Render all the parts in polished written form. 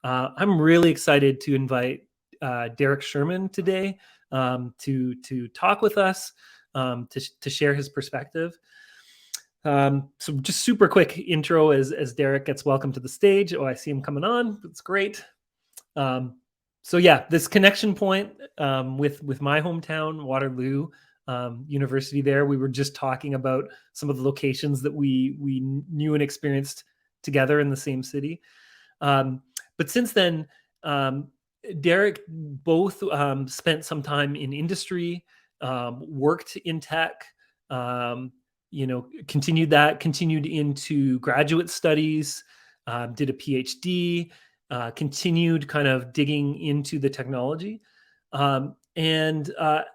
I'm really excited to invite Derek Schuurman today to talk with us, to share his perspective. So just super quick intro as Derek gets welcome to the stage. Oh, I see him coming on. That's great. So yeah, this connection point with my hometown, Waterloo University there, we were just talking about some of the locations that we knew and experienced together in the same city. But since then, Derek both spent some time in industry, worked in tech, continued into graduate studies, did a Ph.D., continued kind of digging into the technology, and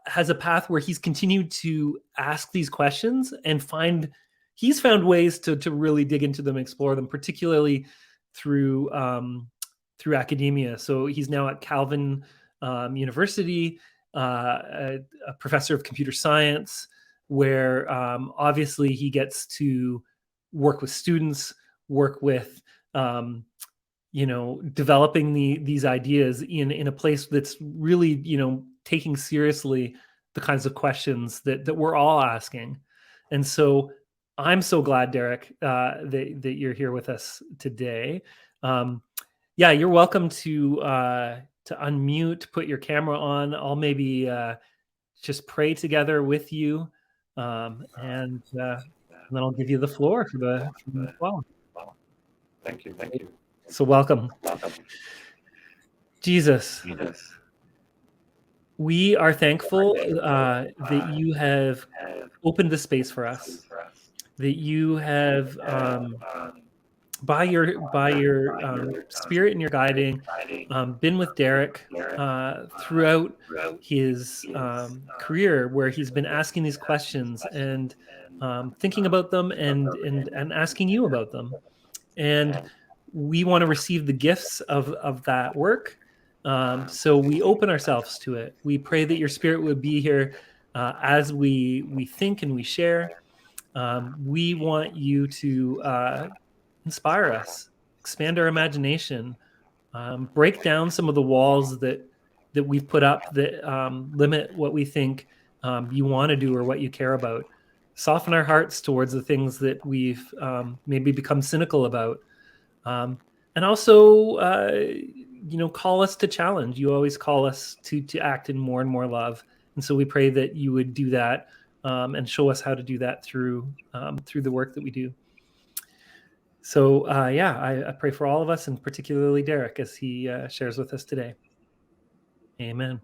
has a path where he's continued to ask these questions and he's found ways to really dig into them, explore them, particularly through academia. So he's now at Calvin University, a professor of computer science, where obviously he gets to work with students, work with developing these ideas in a place that's really taking seriously the kinds of questions that we're all asking. And so I'm so glad, Derek, that you're here with us today. Yeah, you're welcome to unmute, put your camera on. I'll maybe just pray together with you, and then I'll give you the floor for the well. Thank you. So welcome. Jesus, we are thankful that you have opened the space for us, that you have, by your spirit and your guiding, been with Derek throughout his career, where he's been asking these questions and thinking about them and asking you about them. And we want to receive the gifts of that work. So we open ourselves to it. We pray that your spirit would be here as we think and we share. We want you to inspire us, expand our imagination, break down some of the walls that we've put up that limit what we think you want to do or what you care about. Soften our hearts towards the things that we've maybe become cynical about. And also, call us to challenge. You always call us to act in more and more love. And so we pray that you would do that and show us how to do that through the work that we do. So, I pray for all of us, and particularly Derek, as he shares with us today. Amen.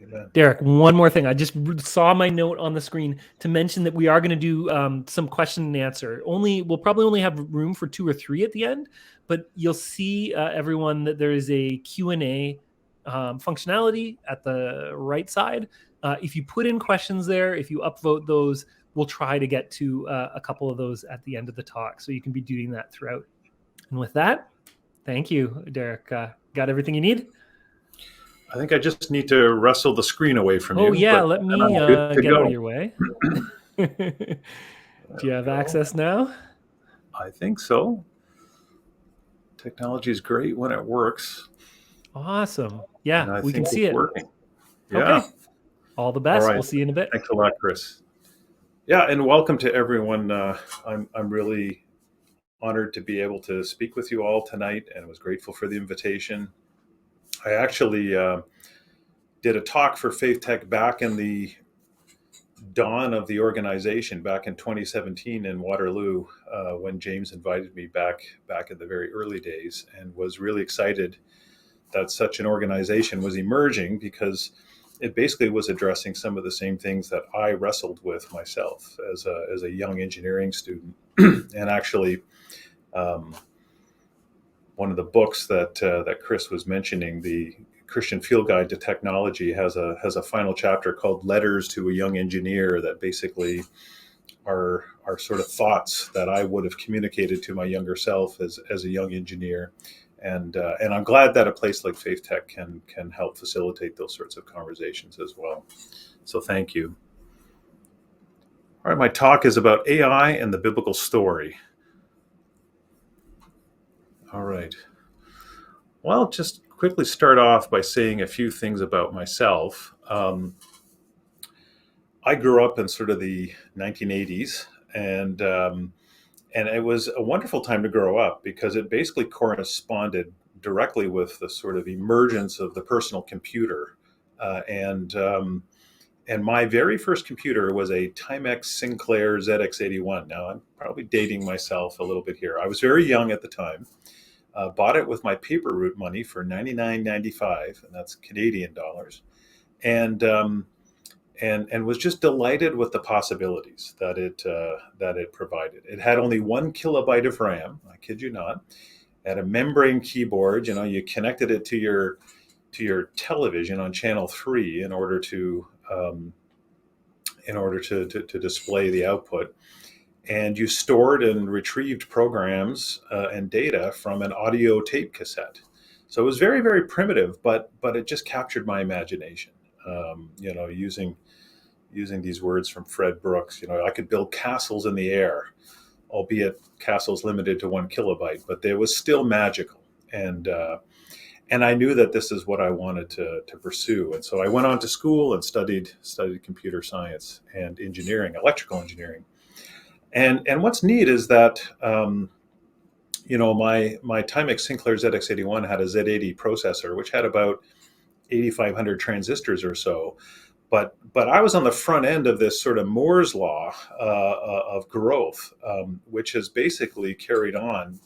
Amen. Derek, one more thing. I just saw my note on the screen to mention that we are going to do some question and answer. We'll probably only have room for 2 or 3 at the end, but you'll see, everyone, that there is a Q&A functionality at the right side. If you put in questions there, if you upvote those, we'll try to get to a couple of those at the end of the talk. So you can be doing that throughout. And with that, thank you, Derek. Got everything you need? I think I just need to wrestle the screen away from you. Oh, yeah. Let me get out of your way. Do you have access now? I think so. Technology is great when it works. Awesome. Yeah, we can see it. Working. Yeah. Okay. All the best. All right. We'll see you in a bit. Thanks a lot, Chris. Yeah, and welcome to everyone. I'm really honored to be able to speak with you all tonight, and was grateful for the invitation. I actually did a talk for FaithTech back in the dawn of the organization, back in 2017 in Waterloo, when James invited me back in the very early days, and was really excited that such an organization was emerging, because it basically was addressing some of the same things that I wrestled with myself as a young engineering student. And actually, one of the books that Chris was mentioning, the Christian Field Guide to Technology, has a final chapter called Letters to a Young Engineer, that basically are sort of thoughts that I would have communicated to my younger self as a young engineer. And I'm glad that a place like FaithTech can help facilitate those sorts of conversations as well. So thank you. All right, my talk is about AI and the biblical story. All right. Well, just quickly start off by saying a few things about myself. I grew up in sort of the 1980s, and it was a wonderful time to grow up because it basically corresponded directly with the sort of emergence of the personal computer. And my very first computer was a Timex Sinclair ZX81. Now, I'm probably dating myself a little bit here. I was very young at the time. Bought it with my paper route money for $99.95, and that's Canadian dollars, and and was just delighted with the possibilities that it provided. It had only 1 kilobyte of RAM. I kid you not. It had a membrane keyboard. You know, you connected it to your television on channel 3 in order to display the output, and you stored and retrieved programs and data from an audio tape cassette. So it was very, very primitive, but it just captured my imagination. Using these words from Fred Brooks, I could build castles in the air, albeit castles limited to 1 kilobyte, but it was still magical. And I knew that this is what I wanted to pursue. And so I went on to school and studied computer science and engineering, electrical engineering. And what's neat is that my Timex Sinclair ZX81 had a Z80 processor, which had about 8,500 transistors or so. But I was on the front end of this sort of Moore's law of growth, which has basically carried on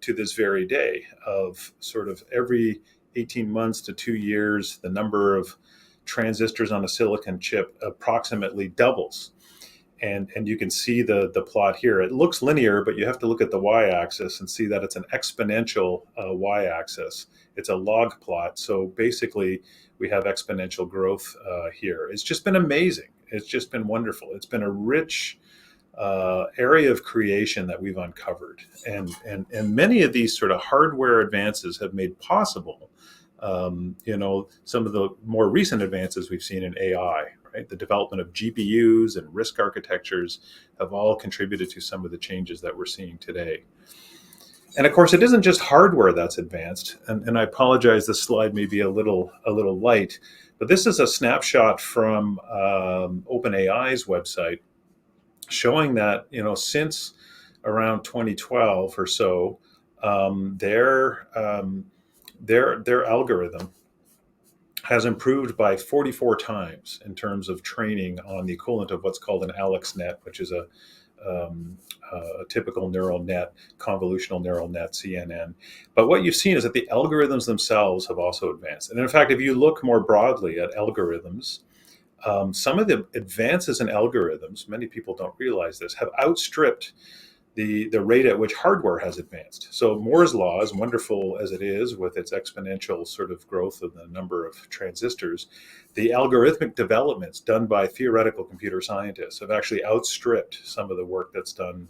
to this very day. Of sort of every 18 months to 2 years, the number of transistors on a silicon chip approximately doubles. And you can see the plot here. It looks linear, but you have to look at the y-axis and see that it's an exponential y-axis. It's a log plot. So basically, we have exponential growth here. It's just been amazing. It's just been wonderful. It's been a rich area of creation that we've uncovered. And many of these sort of hardware advances have made possible, some of the more recent advances we've seen in AI. Right? The development of GPUs and RISC architectures have all contributed to some of the changes that we're seeing today. And of course, it isn't just hardware that's advanced. And I apologize, this slide may be a little light, but this is a snapshot from OpenAI's website showing that since around 2012 or so, their algorithm has improved by 44 times in terms of training on the equivalent of what's called an AlexNet, which is a typical neural net, convolutional neural net, CNN. But what you've seen is that the algorithms themselves have also advanced. And in fact, if you look more broadly at algorithms, some of the advances in algorithms, many people don't realize this, have outstripped the rate at which hardware has advanced. So Moore's law, as wonderful as it is with its exponential sort of growth of the number of transistors, the algorithmic developments done by theoretical computer scientists have actually outstripped some of the work that's done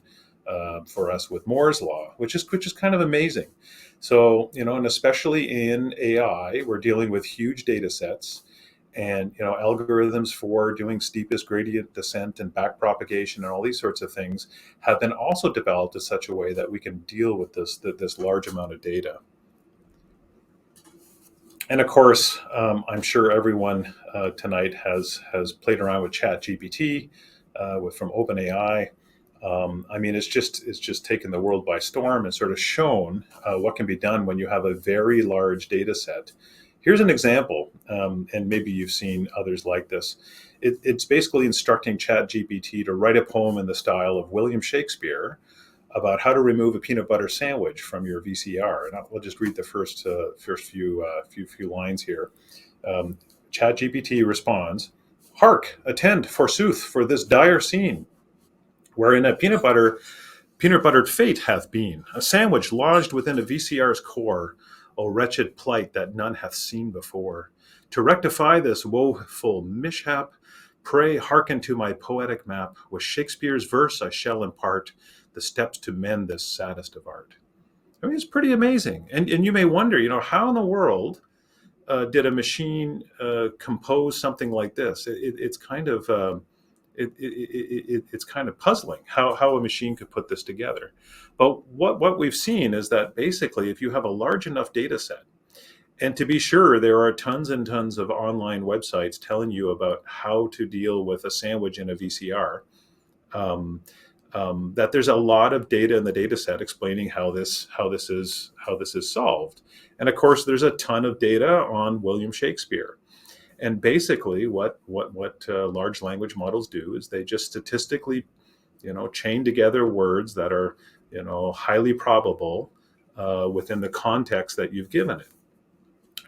for us with Moore's law, which is kind of amazing. So, and especially in AI, we're dealing with huge data sets. And algorithms for doing steepest gradient descent and backpropagation and all these sorts of things have been also developed in such a way that we can deal with this large amount of data. And of course, I'm sure everyone tonight has played around with ChatGPT from OpenAI. It's just taken the world by storm and sort of shown what can be done when you have a very large data set. Here's an example, and maybe you've seen others like this. It's basically instructing ChatGPT to write a poem in the style of William Shakespeare about how to remove a peanut butter sandwich from your VCR. And I'll just read the first few lines here. ChatGPT responds, "Hark, attend, forsooth, for this dire scene, wherein a peanut buttered fate hath been, a sandwich lodged within a VCR's core. O wretched plight that none hath seen before. To rectify this woeful mishap, pray hearken to my poetic map. With Shakespeare's verse I shall impart the steps to mend this saddest of art." I mean, it's pretty amazing. And you may wonder, how in the world did a machine compose something like this? It's kind of it's kind of puzzling how a machine could put this together. But what we've seen is that basically, if you have a large enough data set, And to be sure, there are tons and tons of online websites telling you about how to deal with a sandwich in a VCR. That there's a lot of data in the data set explaining how this is solved. And of course, there's a ton of data on William Shakespeare. And basically, what large language models do is they just statistically, chain together words that are, highly probable within the context that you've given it.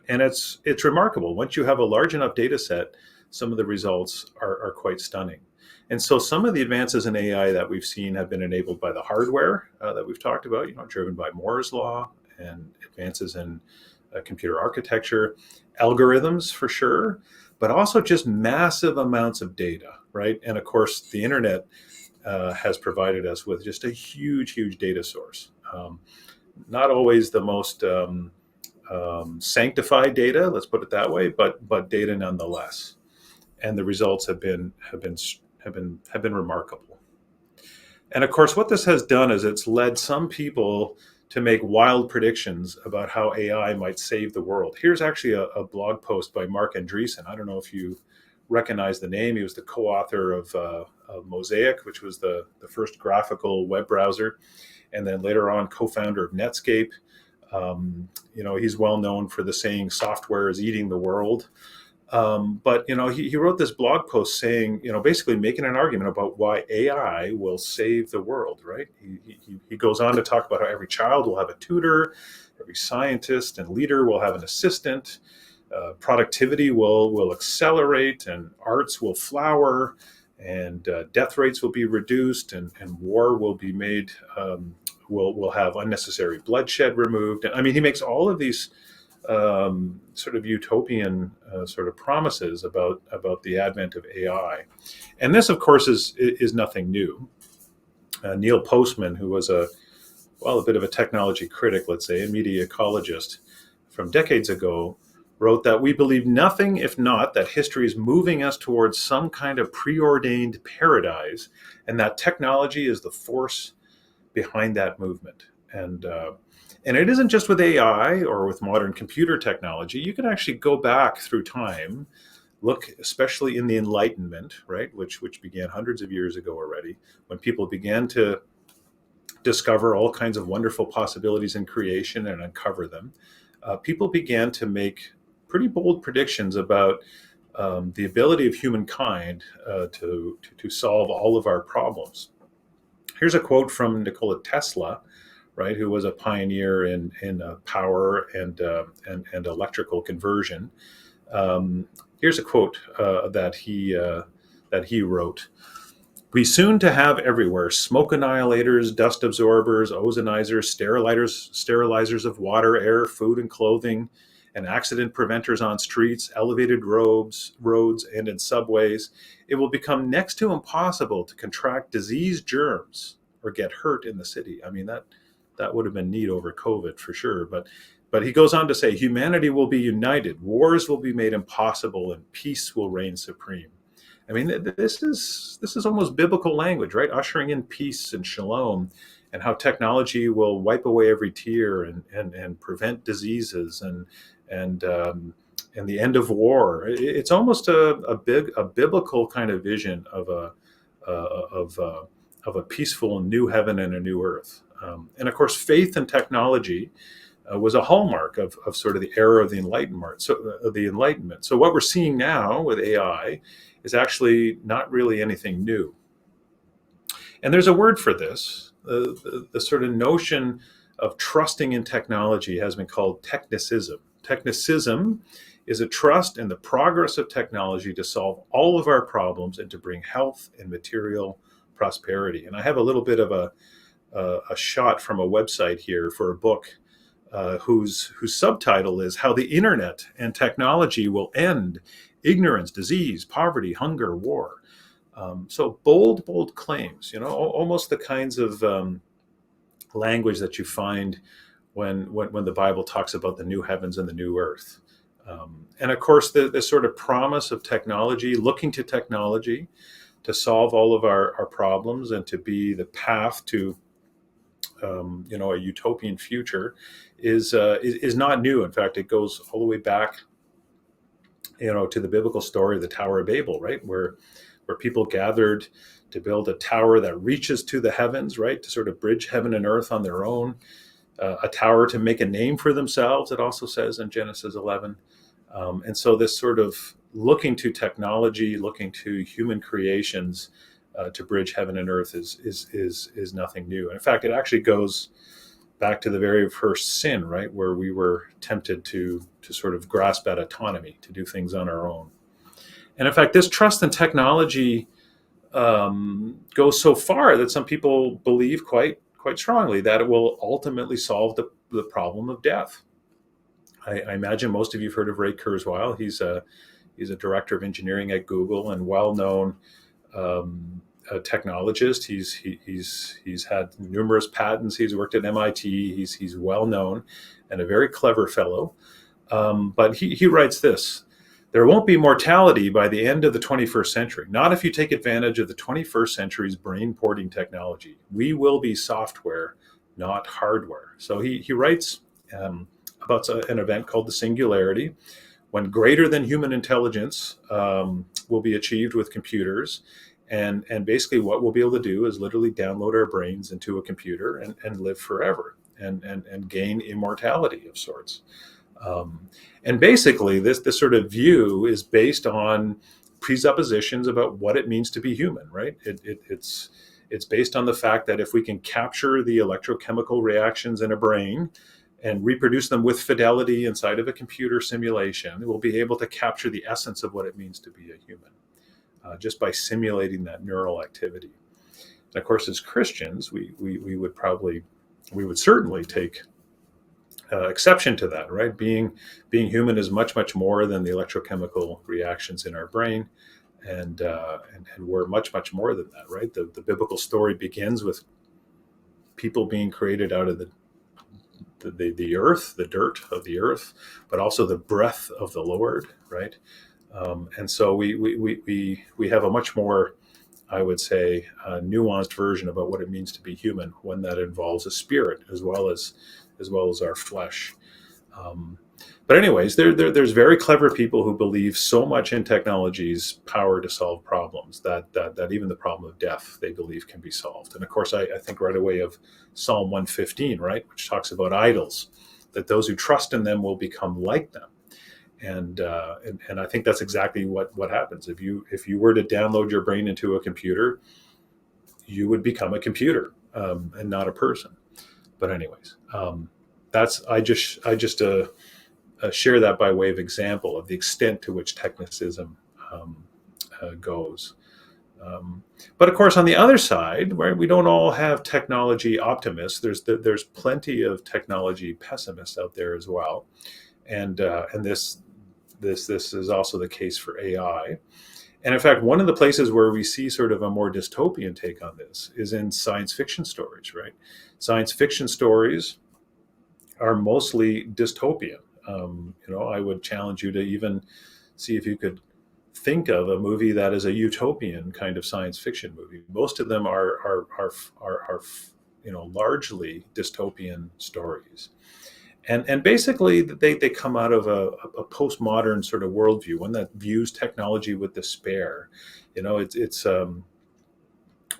And it's remarkable. Once you have a large enough data set, some of the results are quite stunning. And so some of the advances in AI that we've seen have been enabled by the hardware that we've talked about, driven by Moore's law and advances in computer architecture, algorithms for sure, but also just massive amounts of data, right? And of course, the internet has provided us with just a huge data source. Not always the most sanctified data, let's put it that way, but data nonetheless. And the results have been remarkable. And of course, what this has done is it's led some people to make wild predictions about how AI might save the world. Here's actually a blog post by Mark Andreessen. I don't know if you recognize the name. He was the co-author of Mosaic, which was the first graphical web browser, and then later on co-founder of Netscape. He's well known for the saying, software is eating the world. But he wrote this blog post saying, basically making an argument about why AI will save the world, right? He goes on to talk about how every child will have a tutor, every scientist and leader will have an assistant, productivity will accelerate, and arts will flower, and death rates will be reduced, and war will be made, will have unnecessary bloodshed removed. And I mean, he makes all of these sort of utopian sort of promises about the advent of AI. And this, of course, is nothing new. Neil Postman, who was a bit of a technology critic, let's say, a media ecologist from decades ago, wrote that we believe nothing if not that history is moving us towards some kind of preordained paradise, and that technology is the force behind that movement. And it isn't just with AI or with modern computer technology. You can actually go back through time, look especially in the Enlightenment, right, which began hundreds of years ago already, when people began to discover all kinds of wonderful possibilities in creation and uncover them. People began to make pretty bold predictions about the ability of humankind to solve all of our problems. Here's a quote from Nikola Tesla, right, who was a pioneer in power and electrical conversion. Here's a quote that he wrote: "We soon to have everywhere smoke annihilators, dust absorbers, ozonizers, sterilizers of water, air, food, and clothing, and accident preventers on streets, elevated roads, and in subways. It will become next to impossible to contract disease germs or get hurt in the city." I mean, that would have been neat over COVID for sure. But he goes on to say, humanity will be united, wars will be made impossible, and peace will reign supreme. I mean, this is almost biblical language, right? Ushering in peace and shalom, and how technology will wipe away every tear and prevent diseases and the end of war. It's almost a biblical kind of vision of a peaceful new heaven and a new earth. And of course, faith and technology was a hallmark of sort of the era of the Enlightenment. So what we're seeing now with AI is actually not really anything new. And there's a word for this. The sort of notion of trusting in technology has been called technicism. Technicism is a trust in the progress of technology to solve all of our problems and to bring health and material prosperity. And I have a little bit of a shot from a website here for a book whose subtitle is "How the Internet and Technology Will End Ignorance, Disease, Poverty, Hunger, War." So bold claims, almost the kinds of language that you find when the Bible talks about the new heavens and the new earth. And of course, the sort of promise of technology, looking to technology to solve all of our problems and to be the path to a utopian future is not new. In fact, it goes all the way back, to the biblical story of the Tower of Babel, right, where people gathered to build a tower that reaches to the heavens, right, to sort of bridge heaven and earth on their own, a tower to make a name for themselves. It also says in Genesis 11, and so this sort of looking to technology, looking to human creations to bridge heaven and earth is nothing new. And in fact, it actually goes back to the very first sin, right, where we were tempted to sort of grasp at autonomy, to do things on our own. And in fact, this trust in technology goes so far that some people believe quite strongly that it will ultimately solve the problem of death. I imagine most of you have heard of Ray Kurzweil. He's a director of engineering at Google and well-known technologist. He's had numerous patents. He's worked at MIT. He's well known and a very clever fellow. But he writes this: there won't be mortality by the end of the 21st century, not if you take advantage of the 21st century's brain porting technology. We will be software, not hardware. So he writes about an event called the singularity, when greater than human intelligence will be achieved with computers. And basically what we'll be able to do is literally download our brains into a computer and live forever and gain immortality of sorts. And basically this sort of view is based on presuppositions about what it means to be human, right? It's based on the fact that if we can capture the electrochemical reactions in a brain and reproduce them with fidelity inside of a computer simulation, we'll be able to capture the essence of what it means to be a human, just by simulating that neural activity. And of course, as Christians, we would certainly take exception to that, right? Being human is much more than the electrochemical reactions in our brain, and we're much more than that, right? The biblical story begins with people being created out of the earth, the dirt of the earth, but also the breath of the Lord, right? And so we have a much more, I would say, nuanced version about what it means to be human, one that involves a spirit as well as our flesh. But anyways, there's very clever people who believe so much in technology's power to solve problems that even the problem of death they believe can be solved. And of course, I think right away of Psalm 115, right, which talks about idols, that those who trust in them will become like them. And I think that's exactly what happens. If you were to download your brain into a computer, you would become a computer and not a person. But anyways, I just share that by way of example of the extent to which technicism goes. But of course, on the other side, where we don't all have technology optimists, there's plenty of technology pessimists out there as well, and this is also the case for AI. And in fact, one of the places where we see sort of a more dystopian take on this is in science fiction stories, right? Science fiction stories are mostly dystopian. I would challenge you to even see if you could think of a movie that is a utopian kind of science fiction movie. Most of them are largely dystopian stories. And basically, they come out of a postmodern sort of worldview, one that views technology with despair. It's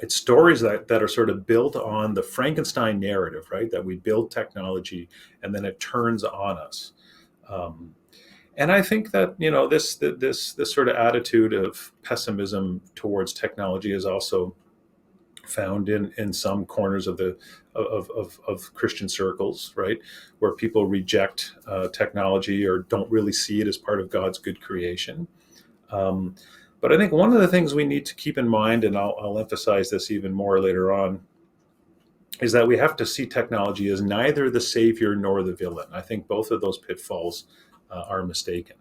stories that are sort of built on the Frankenstein narrative, right? That we build technology and then it turns on us. And I think that this sort of attitude of pessimism towards technology is also found in some corners of Christian circles, right, where people reject technology or don't really see it as part of God's good creation. But I think one of the things we need to keep in mind, and I'll emphasize this even more later on, is that we have to see technology as neither the savior nor the villain. I think both of those pitfalls are mistaken.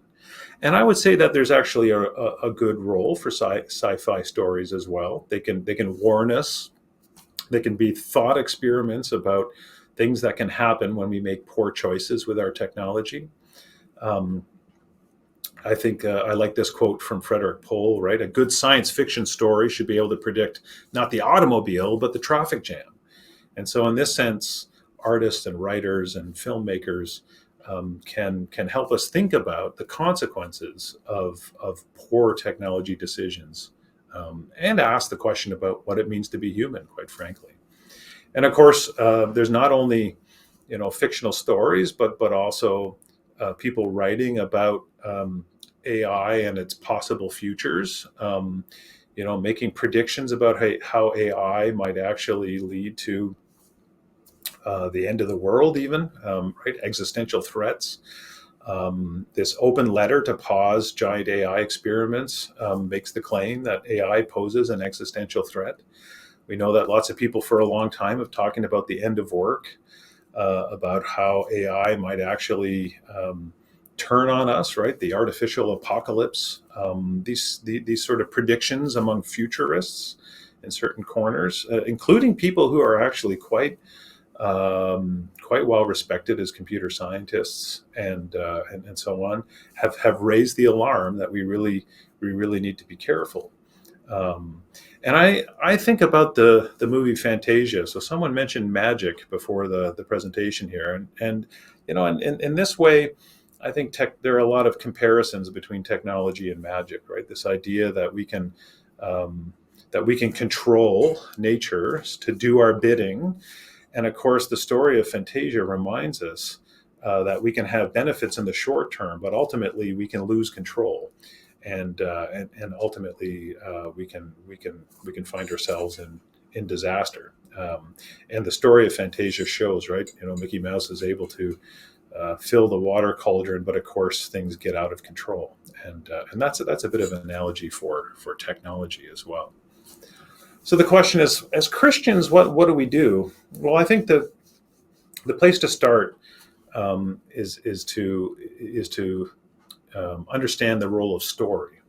And I would say that there's actually a good role for sci-fi stories as well. They can warn us. They can be thought experiments about things that can happen when we make poor choices with our technology. I think I like this quote from Frederick Pohl, right? A good science fiction story should be able to predict not the automobile, but the traffic jam. And so in this sense, artists and writers and filmmakers can help us think about the consequences of poor technology decisions, and ask the question about what it means to be human, quite frankly. And of course, there's not only fictional stories, but also people writing about AI and its possible futures. Making predictions about how AI might actually lead to the end of the world, even right, existential threats. This open letter to pause giant AI experiments makes the claim that AI poses an existential threat. We know that lots of people for a long time have talking about the end of work, about how AI might actually turn on us, right? The artificial apocalypse. These sort of predictions among futurists in certain corners, including people who are actually quite well respected as computer scientists and so on, have raised the alarm that we really need to be careful. And I think about the movie Fantasia. So someone mentioned magic before the presentation here, and in this way, I think there are a lot of comparisons between technology and magic, right? This idea that we can control nature to do our bidding. And of course, the story of Fantasia reminds us that we can have benefits in the short term, but ultimately we can lose control, and ultimately we can find ourselves in disaster. And the story of Fantasia shows, right? Mickey Mouse is able to fill the water cauldron, but of course things get out of control, and that's a bit of an analogy for technology as well. So the question is, as Christians, what do we do? Well, I think the place to start is to understand the role of story.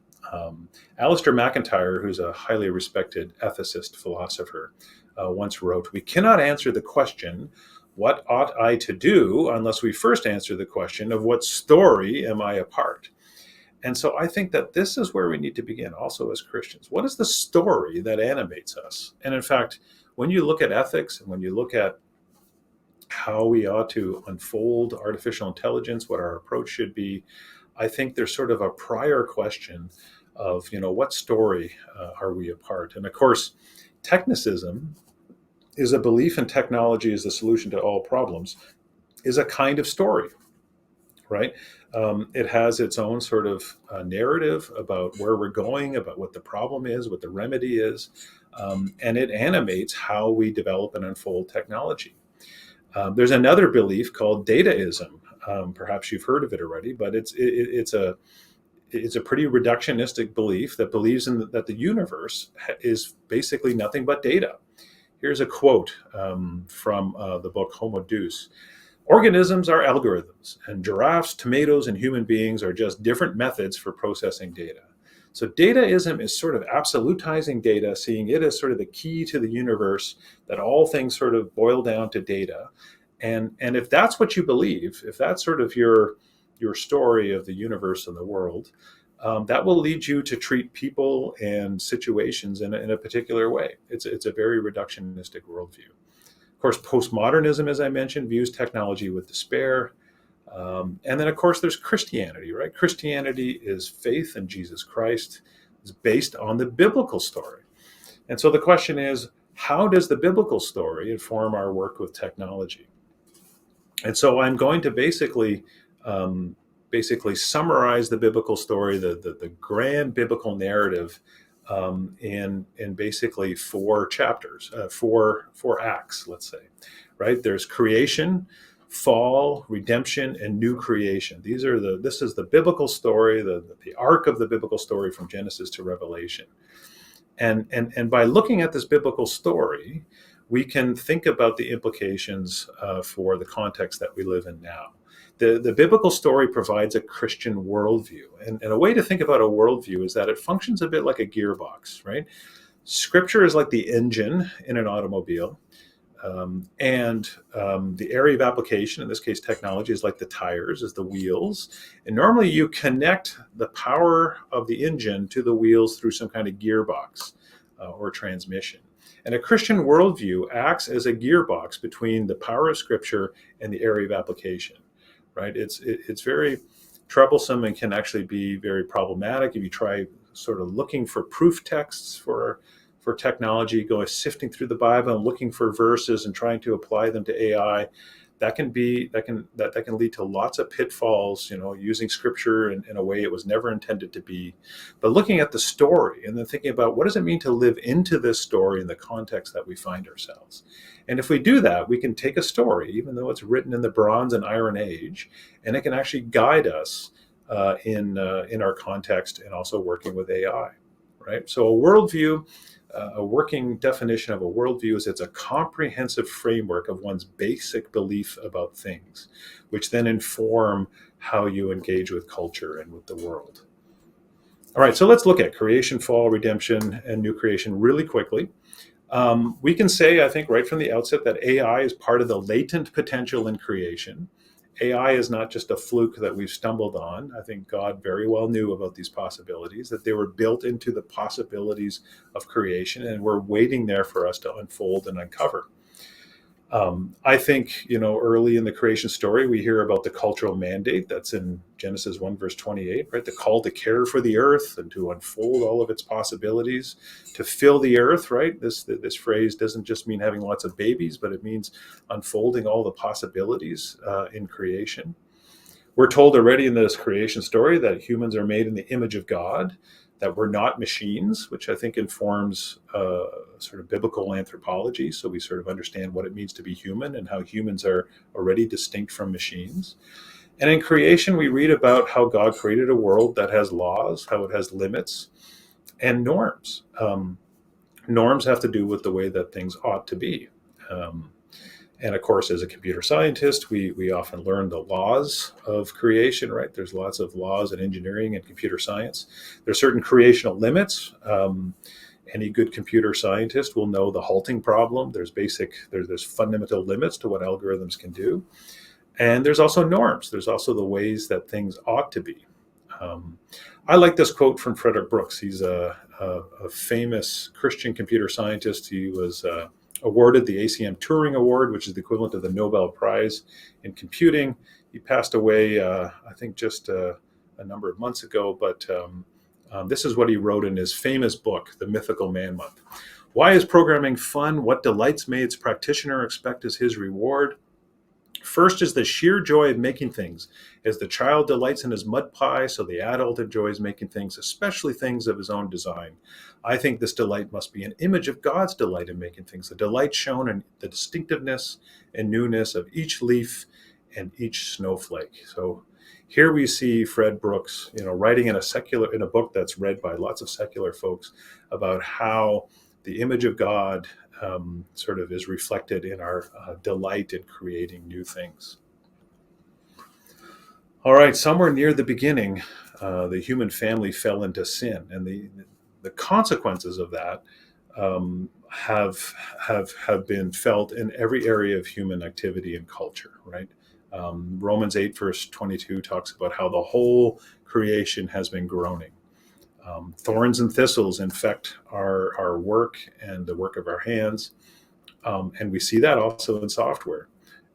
Alistair McIntyre, who's a highly respected ethicist philosopher, once wrote, "We cannot answer the question, 'What ought I to do?' unless we first answer the question of what story am I a part?" And so I think that this is where we need to begin also as Christians. What is the story that animates us? And in fact, when you look at ethics and when you look at how we ought to unfold artificial intelligence, what our approach should be, I think there's sort of a prior question of, what story are we a part? And of course, technicism is a belief in technology as the solution to all problems, is a kind of story, right? It has its own sort of narrative about where we're going, about what the problem is, what the remedy is, and it animates how we develop and unfold technology. There's another belief called dataism. Perhaps you've heard of it already, but it's a pretty reductionistic belief that believes that the universe is basically nothing but data. Here's a quote from the book Homo Deus. "Organisms are algorithms, and giraffes, tomatoes, and human beings are just different methods for processing data." So dataism is sort of absolutizing data, seeing it as sort of the key to the universe, that all things sort of boil down to data. And if that's what you believe, if that's sort of your story of the universe and the world, that will lead you to treat people and situations in a particular way. It's a very reductionistic worldview. Of course, postmodernism, as I mentioned, views technology with despair. And then, of course, there's Christianity, right? Christianity is faith in Jesus Christ. It's based on the biblical story. And so the question is, how does the biblical story inform our work with technology? And so I'm going to basically summarize the biblical story, the grand biblical narrative, in basically 4 chapters, four acts, let's say, right? There's creation, fall, redemption, and new creation. This is the biblical story, the arc of the biblical story from Genesis to Revelation. And by looking at this biblical story, we can think about the implications for the context that we live in now. The biblical story provides a Christian worldview. And a way to think about a worldview is that it functions a bit like a gearbox, right? Scripture is like the engine in an automobile. And the area of application, in this case technology, is like the tires, is the wheels. And normally you connect the power of the engine to the wheels through some kind of gearbox or transmission. And a Christian worldview acts as a gearbox between the power of Scripture and the area of application, right? It's very troublesome and can actually be very problematic if you try sort of looking for proof texts for technology, going sifting through the Bible and looking for verses and trying to apply them to AI. That can lead to lots of pitfalls, using Scripture in a way it was never intended to be. But looking at the story and then thinking about what does it mean to live into this story in the context that we find ourselves. And if we do that, we can take a story, even though it's written in the Bronze and Iron Age, and it can actually guide us in our context and also working with AI, right? So a worldview. A working definition of a worldview is it's a comprehensive framework of one's basic belief about things, which then inform how you engage with culture and with the world. All right, so let's look at creation, fall, redemption, and new creation really quickly. We can say, I think, right from the outset that AI is part of the latent potential in creation. AI is not just a fluke that we've stumbled on. I think God very well knew about these possibilities, that they were built into the possibilities of creation and were waiting there for us to unfold and uncover. I think, early in the creation story, we hear about the cultural mandate that's in Genesis 1, verse 28, right? The call to care for the earth and to unfold all of its possibilities, to fill the earth, right? This phrase doesn't just mean having lots of babies, but it means unfolding all the possibilities in creation. We're told already in this creation story that humans are made in the image of God, that we're not machines, which I think informs sort of biblical anthropology. So we sort of understand what it means to be human and how humans are already distinct from machines. And in creation, we read about how God created a world that has laws, how it has limits and norms. Norms have to do with the way that things ought to be. And of course, as a computer scientist, we often learn the laws of creation, right? There's lots of laws in engineering and computer science. There's certain creational limits. Any good computer scientist will know the halting problem. There's fundamental limits to what algorithms can do. And there's also norms. There's also the ways that things ought to be. I like this quote from Frederick Brooks. He's a famous Christian computer scientist. He was awarded the ACM Turing Award, which is the equivalent of the Nobel Prize in computing. He passed away, I think, just a number of months ago, but this is what he wrote in his famous book, The Mythical Man Month. Why is programming fun? What delights may its practitioner expect as his reward? First is the sheer joy of making things. As the child delights in his mud pie, so the adult enjoys making things, especially things of his own design. I think this delight must be an image of God's delight in making things, the delight shown in the distinctiveness and newness of each leaf and each snowflake. So here we see Fred Brooks, writing in a book that's read by lots of secular folks about how the image of God sort of is reflected in our delight in creating new things. All right, somewhere near the beginning, the human family fell into sin, and the consequences of that have been felt in every area of human activity and culture, right? Romans 8, verse 22 talks about how the whole creation has been groaning. Thorns and thistles infect our work and the work of our hands. And we see that also in software.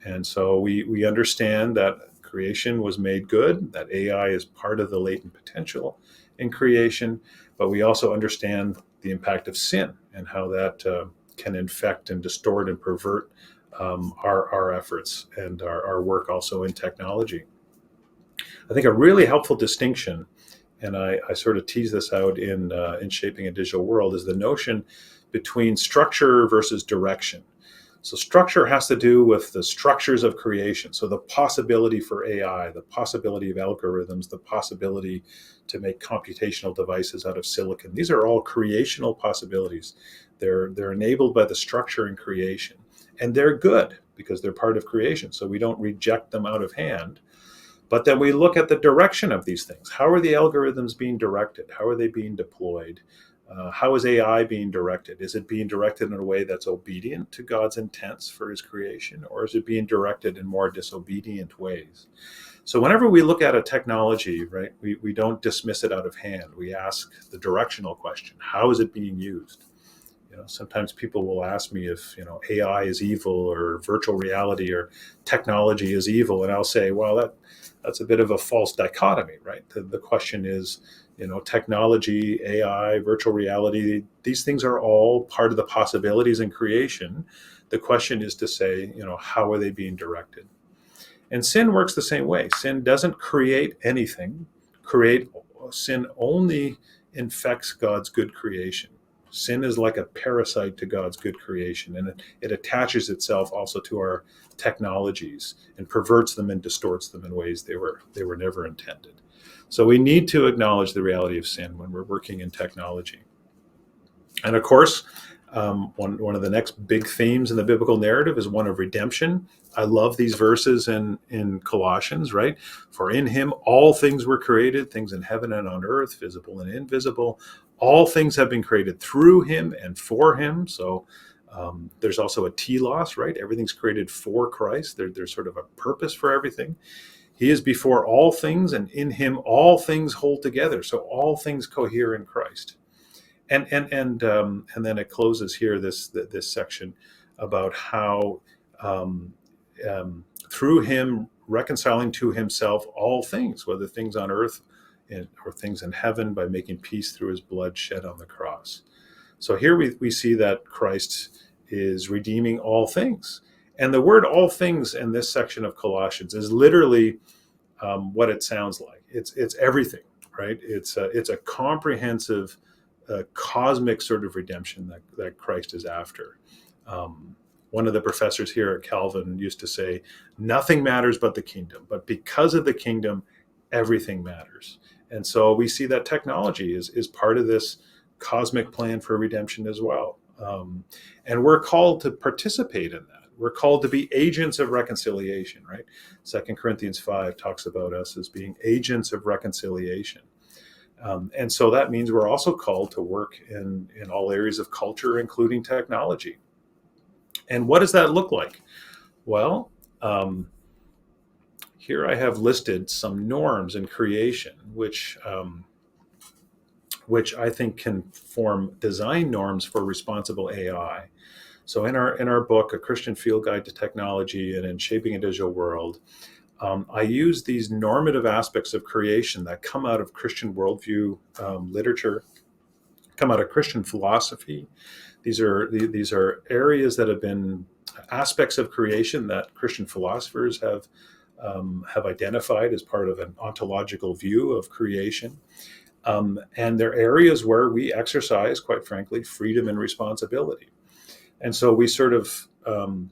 And so we understand that creation was made good, that AI is part of the latent potential in creation, but we also understand the impact of sin and how that can infect and distort and pervert our efforts and our work also in technology. I think a really helpful distinction, and I sort of tease this out in Shaping a Digital World, is the notion between structure versus direction. So structure has to do with the structures of creation. So the possibility for AI, the possibility of algorithms, the possibility to make computational devices out of silicon. These are all creational possibilities. They're enabled by the structure in creation. And they're good because they're part of creation. So we don't reject them out of hand. But then we look at the direction of these things. How are the algorithms being directed? How are they being deployed? How is AI being directed? Is it being directed in a way that's obedient to God's intents for his creation? Or is it being directed in more disobedient ways? So whenever we look at a technology, right, we don't dismiss it out of hand. We ask the directional question. How is it being used? Sometimes people will ask me if AI is evil or virtual reality or technology is evil, and I'll say, well, that's a bit of a false dichotomy, right? The question is, technology, AI, virtual reality, these things are all part of the possibilities in creation. The question is to say, how are they being directed? And sin works the same way. Sin doesn't create anything. Sin only infects God's good creation. Sin is like a parasite to God's good creation, and it attaches itself also to our technologies and perverts them and distorts them in ways they were never intended. So we need to acknowledge the reality of sin when we're working in technology. And of course, one of the next big themes in the biblical narrative is one of redemption. I love these verses in Colossians, right? For in him all things were created, things in heaven and on earth, visible and invisible. All things have been created through him and for him. So there's also a telos, right? Everything's created for Christ. There's sort of a purpose for everything. He is before all things, and in him all things hold together. So all things cohere in Christ. And then it closes here, this section about how through him reconciling to himself all things, whether things on earth or things in heaven, by making peace through his blood shed on the cross. So here we see that Christ is redeeming all things. And the word all things in this section of Colossians is literally what it sounds like. It's everything, right? It's a comprehensive cosmic sort of redemption that Christ is after. One of the professors here at Calvin used to say, nothing matters but the kingdom, but because of the kingdom, everything matters. And so we see that technology is part of this cosmic plan for redemption as well. And we're called to participate in that. We're called to be agents of reconciliation, right? 2 Corinthians 5 talks about us as being agents of reconciliation. And so that means we're also called to work in all areas of culture, including technology. And what does that look like? Well, here I have listed some norms in creation, which I think can form design norms for responsible AI. So in our book, A Christian Field Guide to Technology and in Shaping a Digital World, I use these normative aspects of creation that come out of Christian worldview literature, come out of Christian philosophy. These are areas that have been aspects of creation that Christian philosophers have identified as part of an ontological view of creation. And they're areas where we exercise, quite frankly, freedom and responsibility. And so we sort of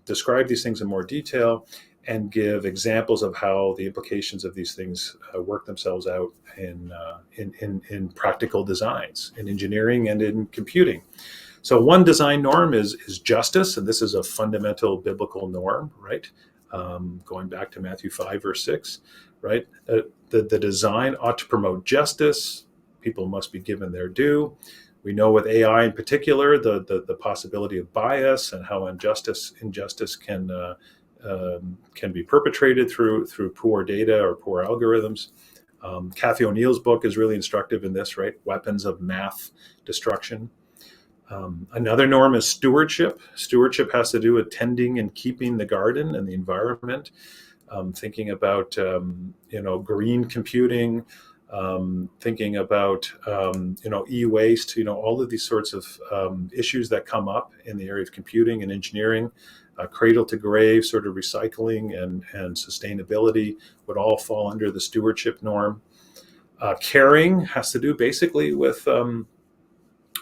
describe these things in more detail and give examples of how the implications of these things work themselves out in practical designs, in engineering and in computing. So one design norm is justice, and this is a fundamental biblical norm, right? Going back to Matthew 5, verse 6, right? The design ought to promote justice. People must be given their due. We know with AI in particular, the possibility of bias and how injustice can be perpetrated through poor data or poor algorithms. Kathy O'Neill's book is really instructive in this, right? Weapons of math destruction. Another norm is stewardship. Stewardship has to do with tending and keeping the garden and the environment. Thinking about green computing, thinking about e-waste, all of these sorts of issues that come up in the area of computing and engineering. Cradle to grave sort of recycling and sustainability would all fall under the stewardship norm. Caring has to do basically with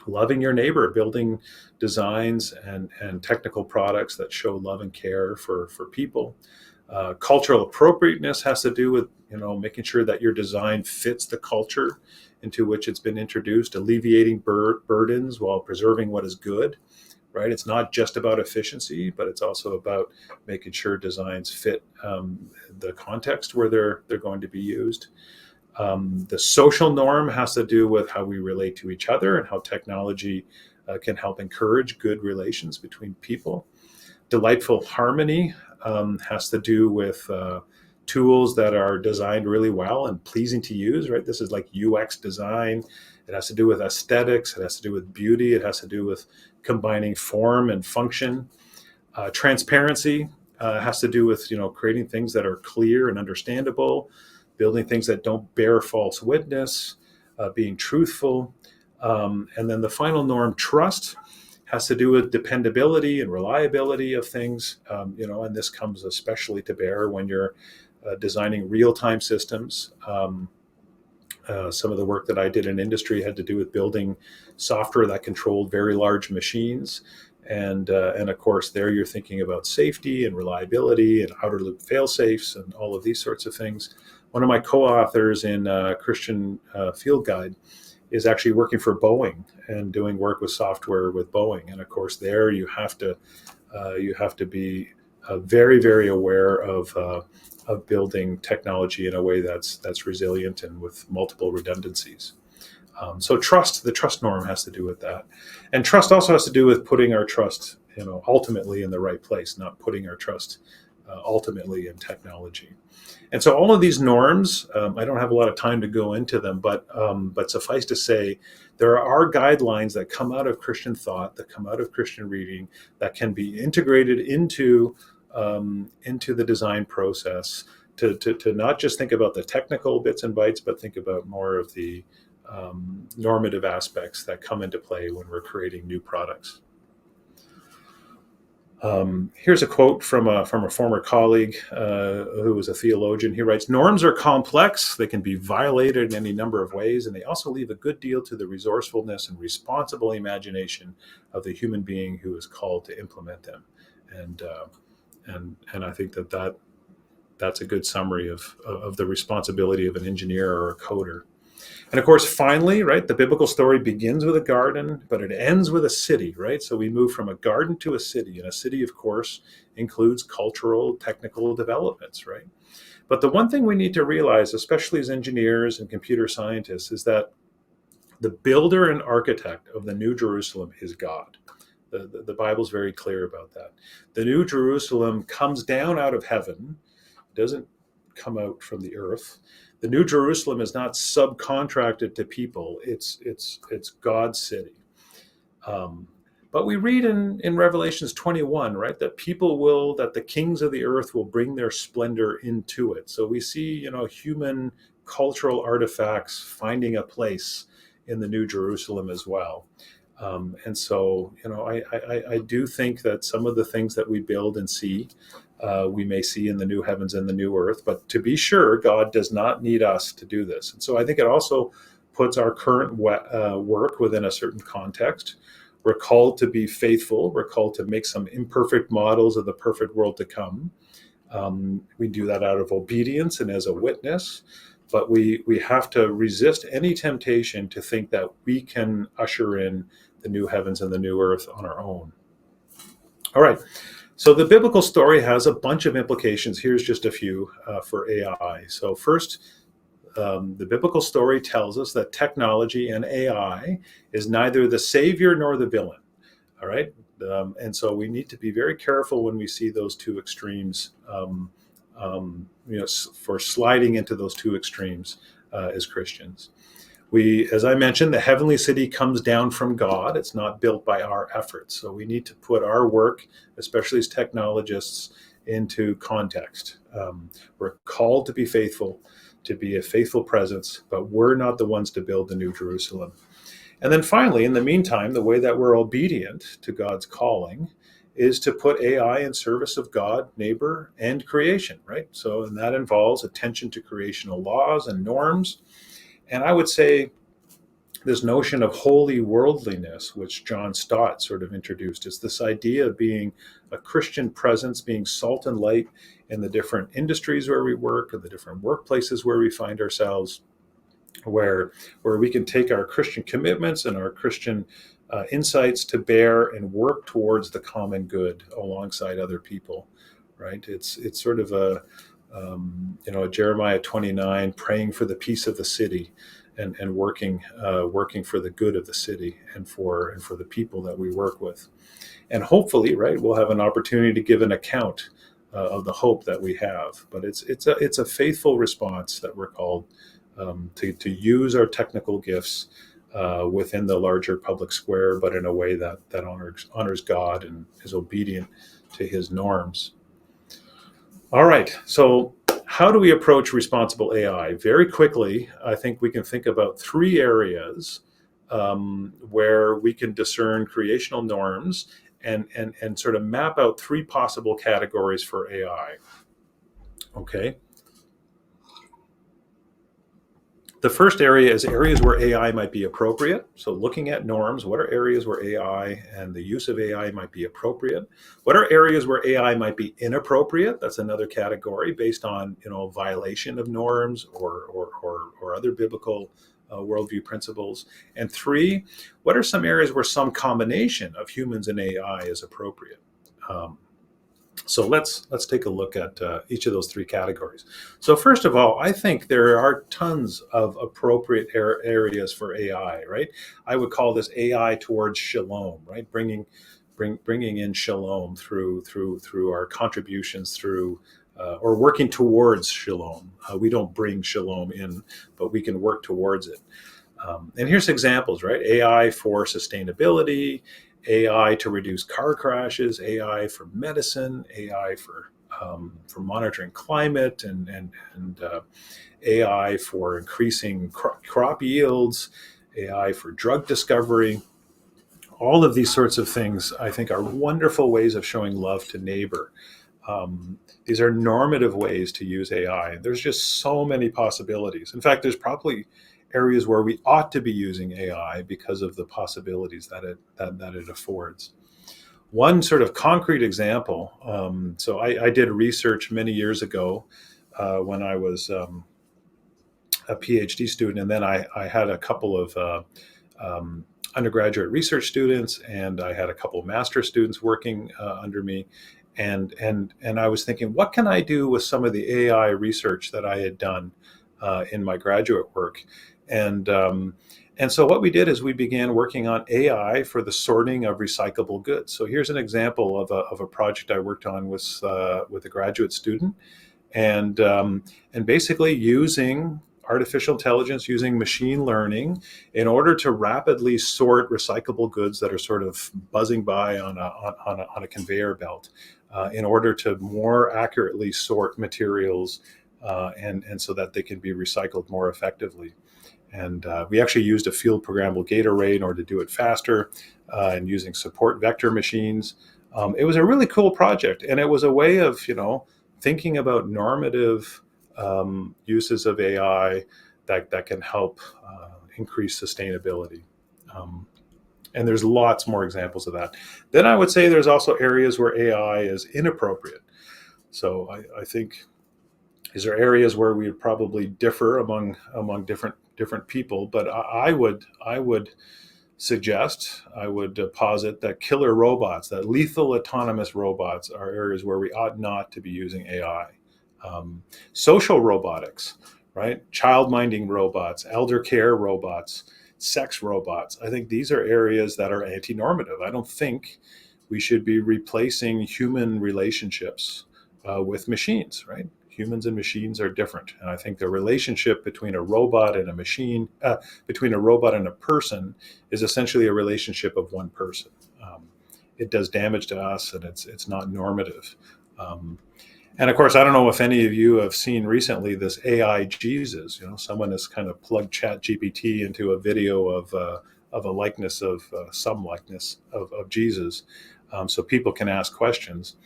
loving your neighbor, building designs and technical products that show love and care for people. Cultural appropriateness has to do with making sure that your design fits the culture into which it's been introduced, alleviating burdens while preserving what is good. Right? It's not just about efficiency, but it's also about making sure designs fit the context where they're going to be used. The social norm has to do with how we relate to each other and how technology can help encourage good relations between people. Delightful harmony has to do with tools that are designed really well and pleasing to use, right? This is like UX design. It has to do with aesthetics. It has to do with beauty. It has to do with combining form and function. Transparency has to do with, creating things that are clear and understandable, building things that don't bear false witness, being truthful. And then the final norm, trust, has to do with dependability and reliability of things, and this comes especially to bear when you're designing real-time systems. Some of the work that I did in industry had to do with building software that controlled very large machines. And of course, there you're thinking about safety and reliability and outer loop fail-safes and all of these sorts of things. One of my co-authors in Christian Field Guide is actually working for Boeing and doing work with software with Boeing. And of course, there you have to be very, very aware of building technology in a way that's resilient and with multiple redundancies. So the trust norm has to do with that. And trust also has to do with putting our trust, ultimately in the right place, not putting our trust ultimately in technology. And so all of these norms, I don't have a lot of time to go into them, but suffice to say, there are guidelines that come out of Christian thought, that come out of Christian reading, that can be integrated into the design process to not just think about the technical bits and bytes, but think about more of the normative aspects that come into play when we're creating new products. Here's a quote from a former colleague who was a theologian. He writes, "Norms are complex. They can be violated in any number of ways, and they also leave a good deal to the resourcefulness and responsible imagination of the human being who is called to implement them." And I think that's a good summary of the responsibility of an engineer or a coder. And of course, finally, right, the biblical story begins with a garden, but it ends with a city, right? So we move from a garden to a city, and a city, of course, includes cultural, technical developments, right? But the one thing we need to realize, especially as engineers and computer scientists, is that the builder and architect of the New Jerusalem is God. The Bible's very clear about that. The New Jerusalem comes down out of heaven, doesn't come out from the earth. The New Jerusalem is not subcontracted to people. It's God's city. But we read in Revelations 21, right, that the kings of the earth will bring their splendor into it. So we see, human cultural artifacts finding a place in the New Jerusalem as well. And so, I do think that some of the things that we build and see, we may see in the new heavens and the new earth. But to be sure, God does not need us to do this. And so I think it also puts our current work within a certain context. We're called to be faithful. We're called to make some imperfect models of the perfect world to come. We do that out of obedience and as a witness. But we have to resist any temptation to think that we can usher in the new heavens and the new earth on our own. All right. So the biblical story has a bunch of implications. Here's just a few for AI. So first, the biblical story tells us that technology and AI is neither the savior nor the villain. All right. And so we need to be very careful when we see those two extremes, for sliding into those two extremes as Christians. As I mentioned, the heavenly city comes down from God. It's not built by our efforts. So we need to put our work, especially as technologists, into context. We're called to be faithful, to be a faithful presence, but we're not the ones to build the New Jerusalem. And then finally, in the meantime, the way that we're obedient to God's calling is to put AI in service of God, neighbor, and creation, right? And that involves attention to creational laws and norms. And I would say this notion of holy worldliness, which John Stott sort of introduced, is this idea of being a Christian presence, being salt and light in the different industries where we work, or the different workplaces where we find ourselves, where we can take our Christian commitments and our Christian insights to bear and work towards the common good alongside other people, right? It's sort of a Jeremiah 29, praying for the peace of the city, and working for the good of the city and for the people that we work with. And hopefully, right, we'll have an opportunity to give an account of the hope that we have. But it's a faithful response that we're called to use our technical gifts within the larger public square, but in a way that honors God and is obedient to His norms. All right, so how do we approach responsible AI? Very quickly, I think we can think about three areas where we can discern creational norms and sort of map out three possible categories for AI. Okay. The first area is areas where AI might be appropriate. So looking at norms, what are areas where AI and the use of AI might be appropriate? What are areas where AI might be inappropriate? That's another category based on violation of norms or other biblical worldview principles. And three, what are some areas where some combination of humans and AI is appropriate? So let's take a look at each of those three categories. So first of all, I think there are tons of appropriate areas for AI, right? I would call this AI towards shalom, right? Bringing in shalom through our contributions through or working towards shalom. We don't bring shalom in, but we can work towards it. And here's examples, right? AI for sustainability, AI to reduce car crashes, AI for medicine, AI for monitoring climate, and AI for increasing crop yields, AI for drug discovery. All of these sorts of things, I think, are wonderful ways of showing love to neighbor. These are normative ways to use AI. There's just so many possibilities. In fact, there's probably areas where we ought to be using AI because of the possibilities that it affords. One sort of concrete example. So I did research many years ago when I was a Ph.D. student, and then I had a couple of undergraduate research students, and I had a couple of master students working under me. And I was thinking, what can I do with some of the AI research that I had done in my graduate work? And so what we did is we began working on AI for the sorting of recyclable goods. So here's an example of a project I worked on with a graduate student, and basically using artificial intelligence, using machine learning in order to rapidly sort recyclable goods that are sort of buzzing by on a conveyor belt, in order to more accurately sort materials and so that they can be recycled more effectively. And we actually used a field programmable gate array in order to do it faster, and using support vector machines. It was a really cool project, and it was a way of thinking about normative uses of AI that can help increase sustainability. And there's lots more examples of that. Then I would say there's also areas where AI is inappropriate. So I think these are areas where we would probably differ among different people, but I would suggest, I would posit that killer robots, that lethal autonomous robots, are areas where we ought not to be using AI. Social robotics, right? Child minding robots, elder care robots, sex robots. I think these are areas that are anti-normative. I don't think we should be replacing human relationships with machines, right? Humans and machines are different. And I think the relationship between a robot and a machine, between a robot and a person, is essentially a relationship of one person. It does damage to us, and it's not normative. And of course, I don't know if any of you have seen recently this AI Jesus. Someone has kind of plugged ChatGPT into a video of a likeness of some likeness of Jesus, so people can ask questions.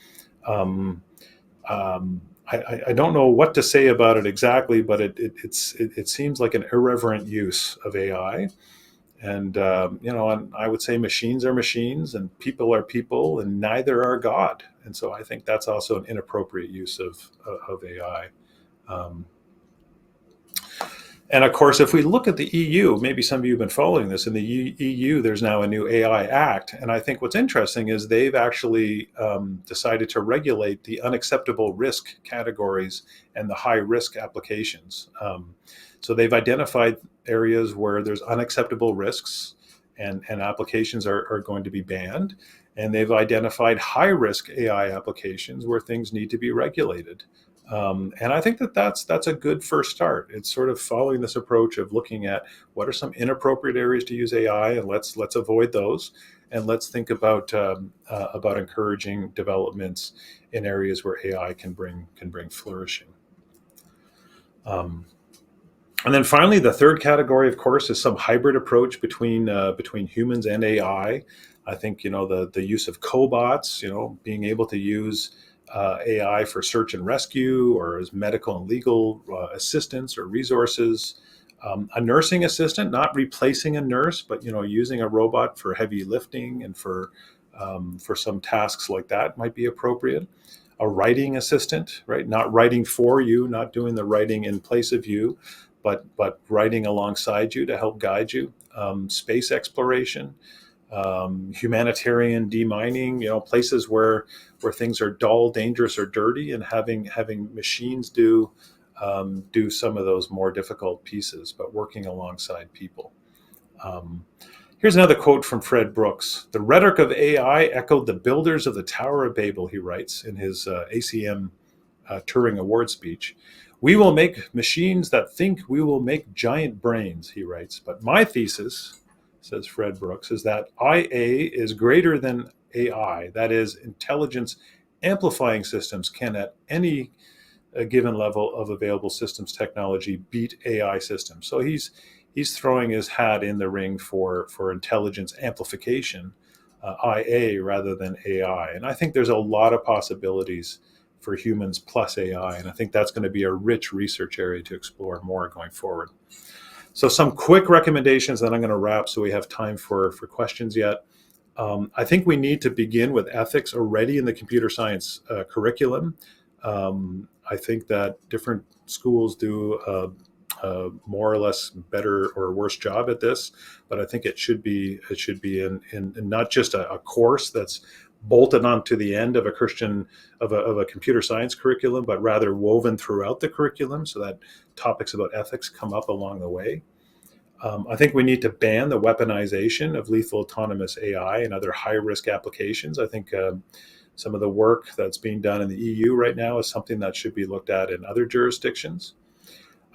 I don't know what to say about it exactly, but it seems like an irreverent use of AI. And and I would say machines are machines and people are people, and neither are God. And so I think that's also an inappropriate use of AI. And of course, if we look at the EU, maybe some of you have been following this, in the EU, there's now a new AI Act. And I think what's interesting is they've actually decided to regulate the unacceptable risk categories and the high risk applications. So they've identified areas where there's unacceptable risks, and applications are going to be banned. and they've identified high-risk AI applications where things need to be regulated. And I think that that's a good first start. It's sort of following this approach of looking at what are some inappropriate areas to use AI, and let's avoid those, and let's think about encouraging developments in areas where AI can bring flourishing. And then finally, the third category, of course, is some hybrid approach between humans and AI. I think the use of cobots, being able to use AI for search and rescue, or as medical and legal assistance or resources. A nursing assistant, not replacing a nurse, but using a robot for heavy lifting and for some tasks like that might be appropriate. A writing assistant, right? Not writing for you, not doing the writing in place of you, but writing alongside you to help guide you. Space exploration, humanitarian demining, places where things are dull, dangerous, or dirty, and having machines do some of those more difficult pieces, but working alongside people. Here's another quote from Fred Brooks. "The rhetoric of AI echoed the builders of the Tower of Babel," he writes in his ACM Turing Award speech. "We will make machines that think we will make giant brains," he writes. "But my thesis," says Fred Brooks, "is that IA is greater than AI. That is, intelligence amplifying systems can at any given level of available systems technology beat AI systems." So he's throwing his hat in the ring for intelligence amplification, IA rather than AI. And I think there's a lot of possibilities for humans plus AI. And I think that's going to be a rich research area to explore more going forward. So some quick recommendations, then I'm going to wrap so we have time for questions yet. I think we need to begin with ethics already in the computer science curriculum. I think that different schools do more or less better or worse job at this, but I think it should be in not just a course that's bolted onto the end of a computer science curriculum, but rather woven throughout the curriculum so that topics about ethics come up along the way. I think we need to ban the weaponization of lethal autonomous AI and other high-risk applications. I think some of the work that's being done in the EU right now is something that should be looked at in other jurisdictions.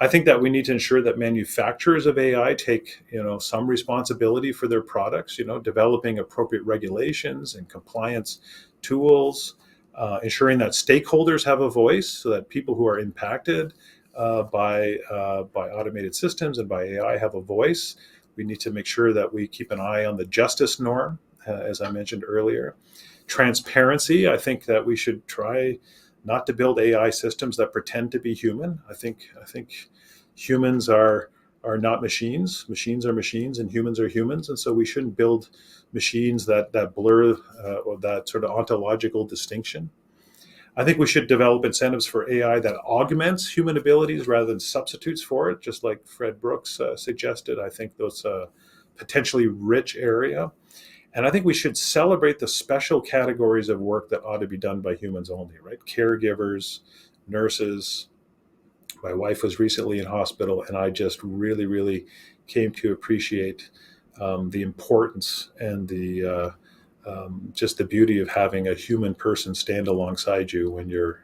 I think that we need to ensure that manufacturers of AI take, some responsibility for their products, developing appropriate regulations and compliance tools, ensuring that stakeholders have a voice so that people who are impacted by automated systems and by AI have a voice. We need to make sure that we keep an eye on the justice norm, as I mentioned earlier. Transparency, I think that we should try not to build AI systems that pretend to be human. I think humans are not machines. Machines are machines, and humans are humans. And so we shouldn't build machines that blur or that sort of ontological distinction. I think we should develop incentives for AI that augments human abilities rather than substitutes for it, just like Fred Brooks suggested. I think that's a potentially rich area. And I think we should celebrate the special categories of work that ought to be done by humans only, right? Caregivers, nurses. My wife was recently in hospital, and I just really, really came to appreciate the importance and just the beauty of having a human person stand alongside you when you're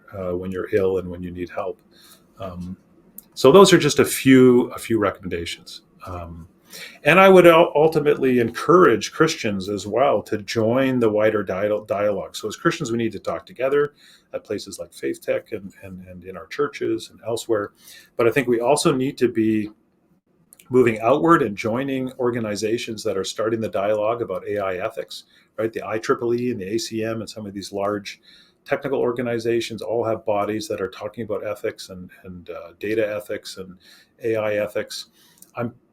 ill and when you need help. So those are just a few recommendations. And I would ultimately encourage Christians as well to join the wider dialogue. So as Christians, we need to talk together at places like FaithTech and in our churches and elsewhere. But I think we also need to be moving outward and joining organizations that are starting the dialogue about AI ethics, right? The IEEE and the ACM and some of these large technical organizations all have bodies that are talking about ethics and data ethics and AI ethics.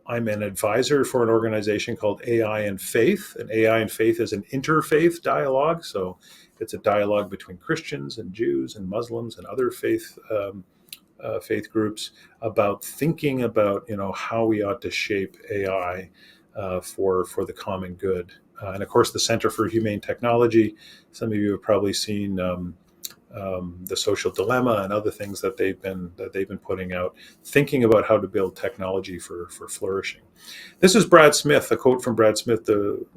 I'm an advisor for an organization called AI&Faith, and AI&Faith is an interfaith dialogue. So it's a dialogue between Christians and Jews and Muslims and other faith groups about thinking about how we ought to shape AI for the common good. And of course, the Center for Humane Technology. Some of you have probably seen The Social Dilemma, and other things that they've been putting out, thinking about how to build technology for flourishing. This is Brad Smith, a quote from Brad Smith, who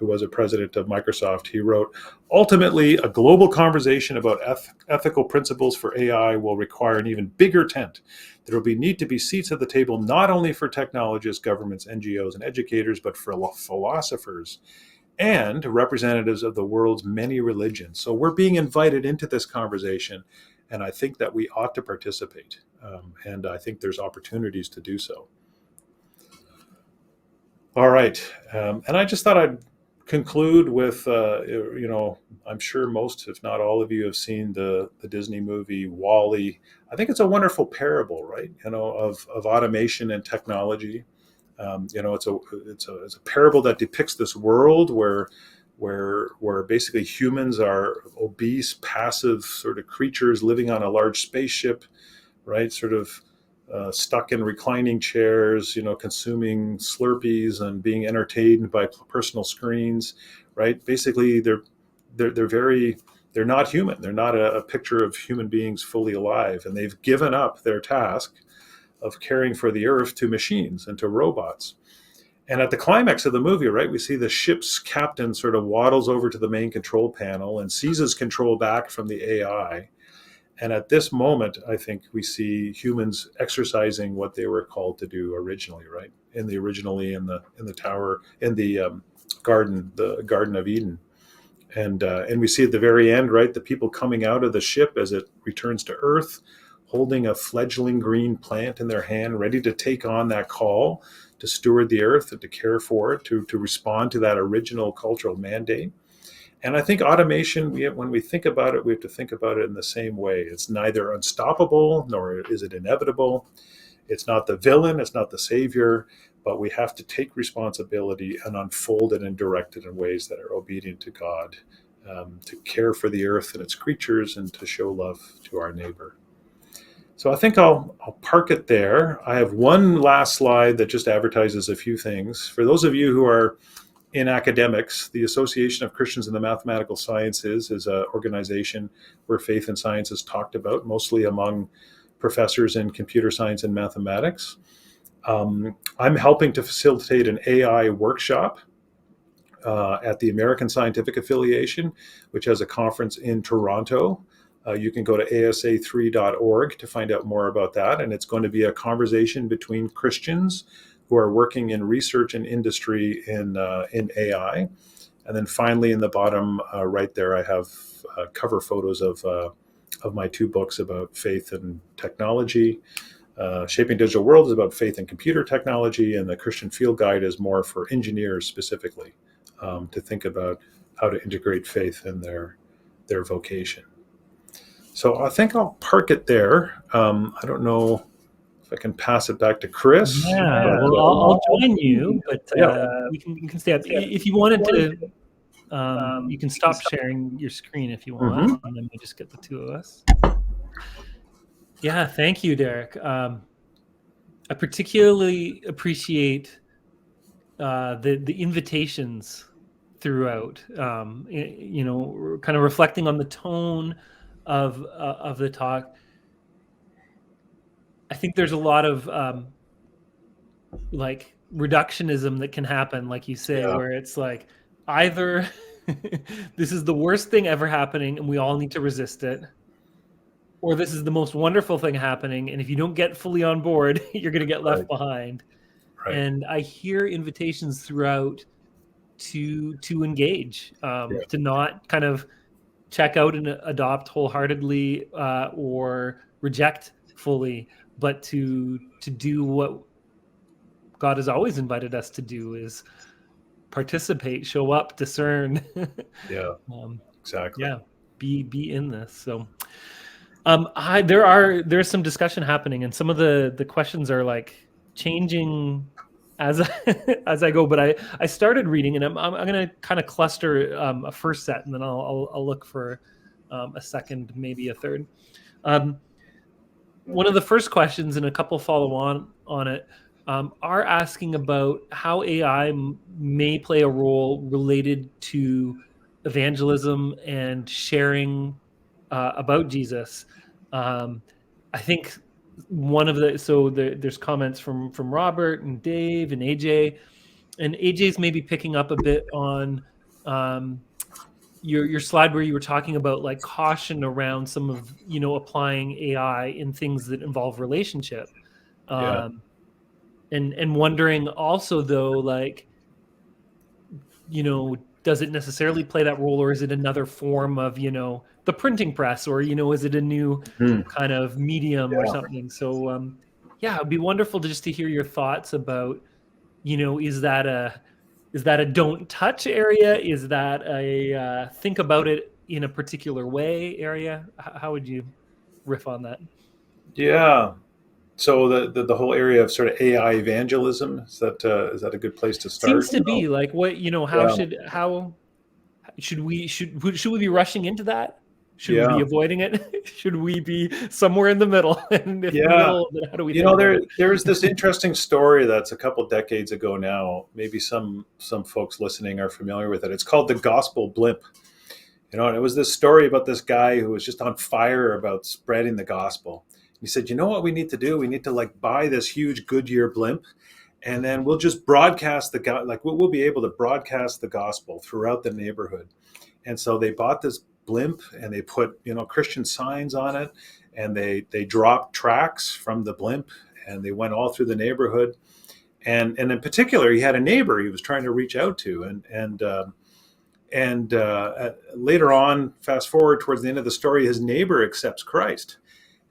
was a president of Microsoft. He wrote, "Ultimately, a global conversation about ethical principles for AI will require an even bigger tent. There will need to be seats at the table not only for technologists, governments, NGOs, and educators, but for philosophers and representatives of the world's many religions." So we're being invited into this conversation, and I think that we ought to participate. And I think there's opportunities to do so. All right. And I just thought I'd conclude with, I'm sure most, if not all of you, have seen the Disney movie WALL-E. I think it's a wonderful parable, right? Of automation and technology. It's a parable that depicts this world where basically humans are obese, passive sort of creatures living on a large spaceship, right? Sort of stuck in reclining chairs, consuming Slurpees and being entertained by personal screens, right? Basically, they're not human. They're not a picture of human beings fully alive, and they've given up their task of caring for the earth to machines and to robots. And at the climax of the movie, right, we see the ship's captain sort of waddles over to the main control panel and seizes control back from the AI. And at this moment, I think we see humans exercising what they were called to do originally, right? Originally in the tower, in the Garden of Eden. And we see at the very end, right, the people coming out of the ship as it returns to Earth, holding a fledgling green plant in their hand, ready to take on that call to steward the earth and to care for it, to respond to that original cultural mandate. And I think automation, when we think about it, we have to think about it in the same way. It's neither unstoppable, nor is it inevitable. It's not the villain, it's not the savior, but we have to take responsibility and unfold it and direct it in ways that are obedient to God, to care for the earth and its creatures, and to show love to our neighbor. So I think I'll park it there. I have one last slide that just advertises a few things. For those of you who are in academics, the Association of Christians in the Mathematical Sciences is an organization where faith and science is talked about, mostly among professors in computer science and mathematics. I'm helping to facilitate an AI workshop at the American Scientific Affiliation, which has a conference in Toronto. You can go to asa3.org to find out more about that. And it's going to be a conversation between Christians who are working in research and industry in AI. And then finally, in the bottom right there, I have cover photos of my two books about faith and technology. Shaping Digital World is about faith and computer technology, and the Christian Field Guide is more for engineers specifically, to think about how to integrate faith in their vocation. So I think I'll park it there. I don't know if I can pass it back to Chris. Yeah, well, I'll join you, but you can stay up. If you wanted to, you can stop sharing your screen if you want, and then we just get the two of us. Yeah, thank you, Derek. I particularly appreciate the invitations throughout. Kind of reflecting on the tone of the talk. I think there's a lot of like reductionism that can happen, like you say, where it's like either this is the worst thing ever happening and we all need to resist it, or this is the most wonderful thing happening, and if you don't get fully on board, you're going to get left behind. Right. And I hear invitations throughout to engage, to not kind of check out and adopt wholeheartedly or reject fully, but to do what God has always invited us to do, is participate, show up, discern. Exactly. Yeah, be in this. So there's some discussion happening, and some of the questions are like changing as I go. But I started reading, and I'm going to kind of cluster a first set, and then I'll look for a second, maybe a third. One of the first questions, and a couple follow on it, are asking about how AI may play a role related to evangelism and sharing about Jesus. I think there's comments from Robert and Dave and AJ, and AJ's maybe picking up a bit on your slide where you were talking about like caution around some of applying AI in things that involve relationship, Yeah. and wondering also though, like, does it necessarily play that role, or is it another form of the printing press, or is it a new Hmm. kind of medium or Yeah. something? So yeah, it'd be wonderful just to hear your thoughts about is that a don't touch area? Is that a think about it in a particular way area? How would you riff on that? Yeah. So the whole area of sort of AI evangelism, is that a good place to start? Seems to be like, what Yeah. how should we be rushing into that? Should we Yeah. be avoiding it? Should we be somewhere in the middle? And if Yeah. middle, then how do we think about it? There's this interesting story that's a couple decades ago now. Maybe some folks listening are familiar with it. It's called the Gospel Blimp. And it was this story about this guy who was just on fire about spreading the gospel. He said, "You know what we need to do? We need to like buy this huge Goodyear blimp, and then we'll just broadcast we'll be able to broadcast the gospel throughout the neighborhood." And so they bought this blimp and they put Christian signs on it, and they dropped tracts from the blimp, and they went all through the neighborhood. And in particular, he had a neighbor he was trying to reach out to, and later on, fast forward towards the end of the story, his neighbor accepts Christ.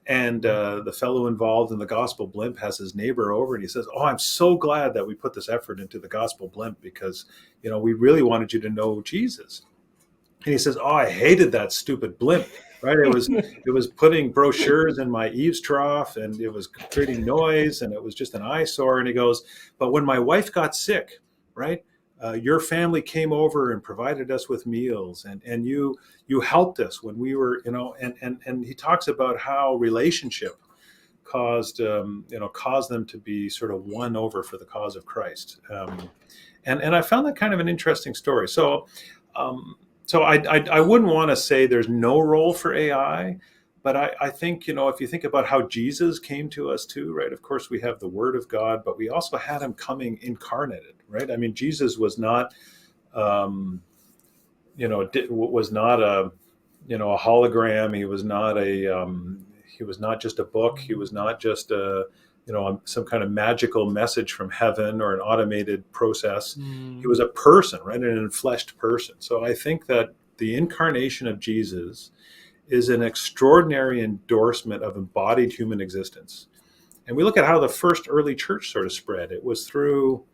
And the fellow involved in the gospel blimp has his neighbor over, and he says, "Oh, I'm so glad that we put this effort into the gospel blimp, because we really wanted you to know Jesus." And he says, "Oh, I hated that stupid blimp. Right? It was putting brochures in my eaves trough, and it was creating noise, and it was just an eyesore." And he goes, "But when my wife got sick, right? Your family came over and provided us with meals, and you helped us when we were, and he talks about how relationship caused them to be sort of won over for the cause of Christ. And I found that kind of an interesting story. So I wouldn't want to say there's no role for AI, but I think, if you think about how Jesus came to us too, right? Of course, we have the Word of God, but we also had him coming incarnated, right? I mean, Jesus was not, was not a hologram. He was not just a book. He was not just some kind of magical message from heaven or an automated process. He was a person, right? An enfleshed person. So I think that the incarnation of Jesus is an extraordinary endorsement of embodied human existence. And we look at how the first early church sort of spread. It was through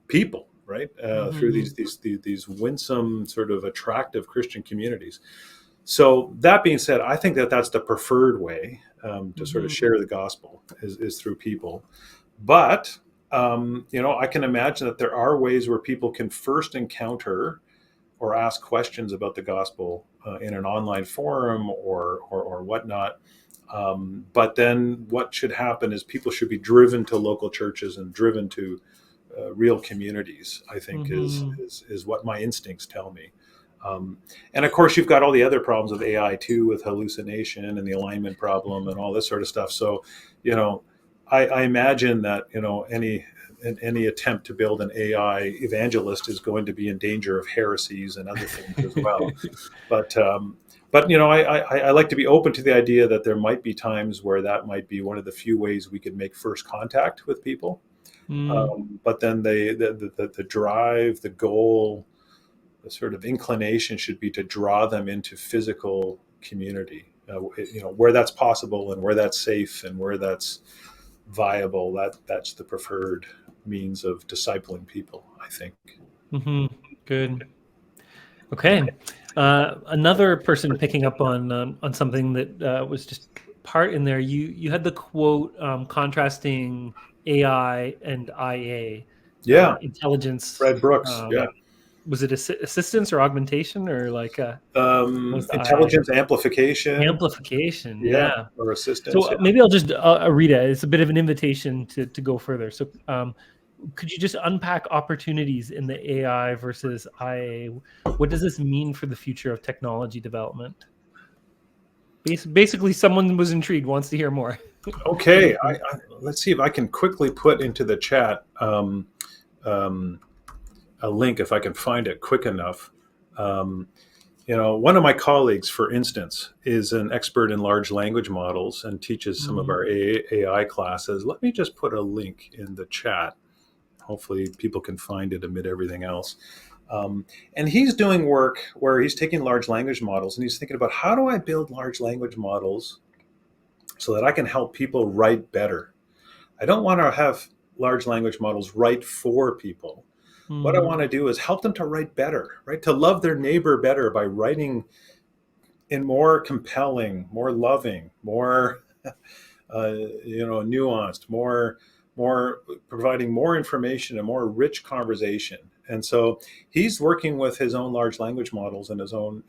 people, right? Through these winsome, sort of attractive Christian communities. So that being said, I think that that's the preferred way to sort of share the gospel is through people. But I can imagine that there are ways where people can first encounter or ask questions about the gospel in an online forum or whatnot. But then what should happen is people should be driven to local churches and driven to real communities, I think is what my instincts tell me. And of course, you've got all the other problems of AI too, with hallucination and the alignment problem and all this sort of stuff. So, I imagine that, any attempt to build an AI evangelist is going to be in danger of heresies and other things as well. But I like to be open to the idea that there might be times where that might be one of the few ways we could make first contact with people. But then the drive, the goal, the sort of inclination should be to draw them into physical community, where that's possible and where that's safe and where that's viable. That's the preferred means of discipling people, I think. Good. Okay. Another person picking up on something that was just part in there. You had the quote contrasting AI and IA. Yeah. Intelligence. Fred Brooks. Yeah. Was it assistance or augmentation, or like intelligence amplification? Amplification, yeah. Or assistance. So maybe I'll just read it. It's a bit of an invitation to go further. So could you just unpack opportunities in the AI versus IA? What does this mean for the future of technology development? Basically, someone was intrigued, wants to hear more. Okay, let's see if I can quickly put into the chat a link if I can find it quick enough. One of my colleagues, for instance, is an expert in large language models and teaches some of our AI classes. Let me just put a link in the chat. Hopefully people can find it amid everything else. And he's doing work where he's taking large language models and he's thinking about, how do I build large language models so that I can help people write better? I don't want to have large language models write for people. What I want to do is help them to write better, right? To love their neighbor better by writing in more compelling, more loving, more nuanced, more providing more information and more rich conversation. And so he's working with his own large language models and his own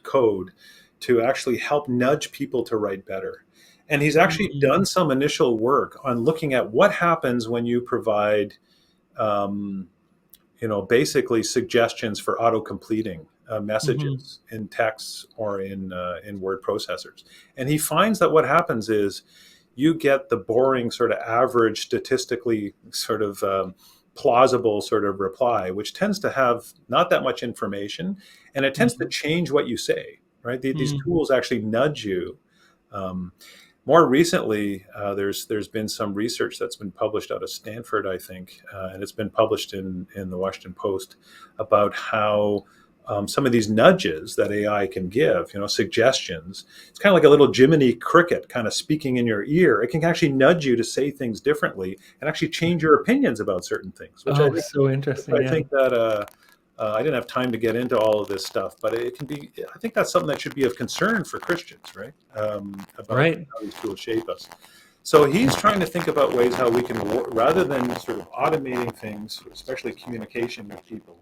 code to actually help nudge people to write better. And he's actually done some initial work on looking at what happens when you provide basically suggestions for auto-completing messages in texts or in word processors. And he finds that what happens is you get the boring sort of average, statistically sort of plausible sort of reply, which tends to have not that much information, and it tends to change what you say, right? These tools actually nudge you. More recently, there's been some research that's been published out of Stanford, I think, and it's been published in the Washington Post about how some of these nudges that AI can give, suggestions, it's kind of like a little Jiminy Cricket kind of speaking in your ear. It can actually nudge you to say things differently and actually change your opinions about certain things. Which so interesting. I think that I didn't have time to get into all of this stuff, but it can be. I think that's something that should be of concern for Christians, right? About how these tools shape us. So he's trying to think about ways how we can, rather than sort of automating things, especially communication with people,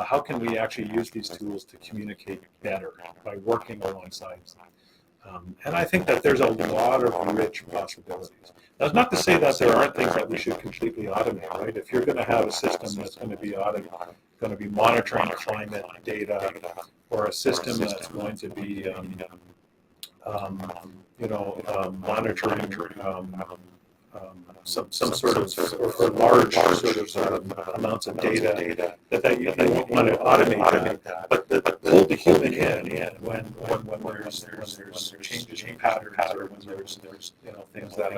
how can we actually use these tools to communicate better by working alongside them? And I think that there's a lot of rich possibilities. That's not to say that there aren't things that we should completely automate, right? If you're going to have a system that's going to be monitoring climate data, or a system that's going to be monitoring some sort of or large sort of amounts of data that you won't want to automate that, but pull the human in when there's changes in patterns, or when there's things that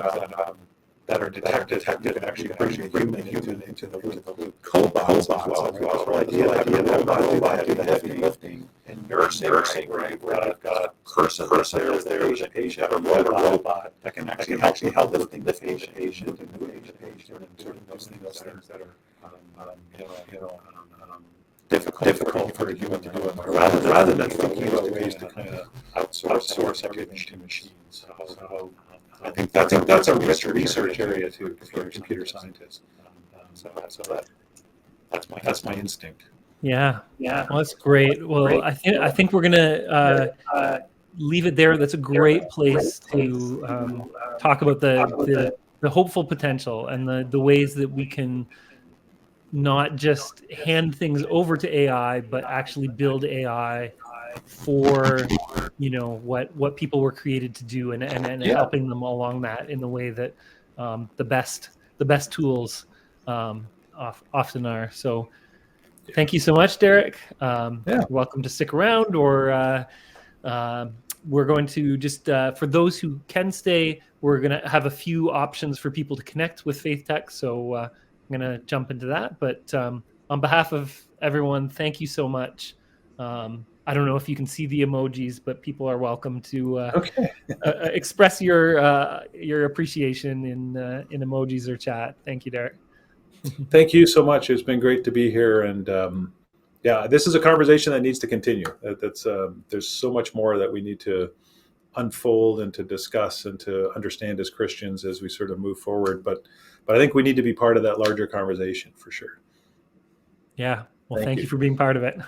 are detected and actually bring the human into the loop. Cobots as well. The whole idea that robot do the heavy lifting in nursing, right? Where I've got a person there is a patient, a robot that can actually help lifting the patient and moving the patient and doing those things that are difficult for a human to do, rather than thinking about ways to kind of outsource everything to machines. So I think that's a rich research area too for a computer scientist. So that's my instinct. Yeah. Well, that's great. Well, I think we're gonna leave it there. That's a great place to talk about the hopeful potential and the ways that we can not just hand things over to AI, but actually build AI for what people were created to do, and helping them along that in the way that the best tools often are. So thank you so much, Derek. You're welcome to stick around, or we're going to just for those who can stay, we're going to have a few options for people to connect with FaithTech. So I'm going to jump into that. But on behalf of everyone, thank you so much. I don't know if you can see the emojis, but people are welcome to express your appreciation in emojis or chat. Thank you, Derek. Thank you so much. It's been great to be here, and this is a conversation that needs to continue. There's so much more that we need to unfold and to discuss and to understand as Christians as we sort of move forward. But I think we need to be part of that larger conversation for sure. Yeah. Well, thank you for being part of it.